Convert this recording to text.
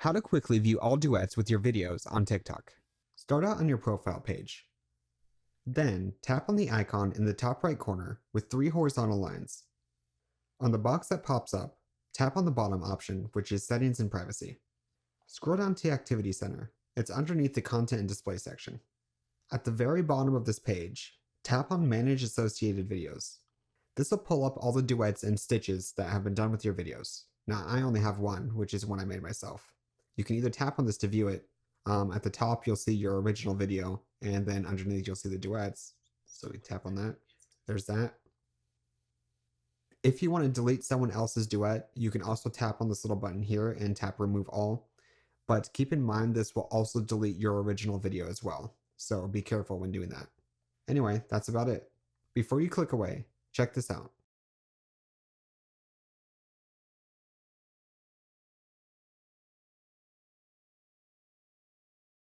How to quickly view all duets with your videos on TikTok. Start out on your profile page. Then tap on the icon in the top right corner with 3 horizontal lines. On the box that pops up, tap on the bottom option, which is Settings and Privacy. Scroll down to Activity Center. It's underneath the Content and Display section. At the very bottom of this page, tap on Manage Associated Videos. This will pull up all the duets and stitches that have been done with your videos. Now, I only have one, which is one I made myself. You can either tap on this to view it. At the top, you'll see your original video, and then underneath, you'll see the duets. So we tap on that. There's that. If you want to delete someone else's duet, you can also tap on this little button here and tap Remove All. But keep in mind, this will also delete your original video as well. So be careful when doing that. Anyway, that's about it. Before you click away, check this out.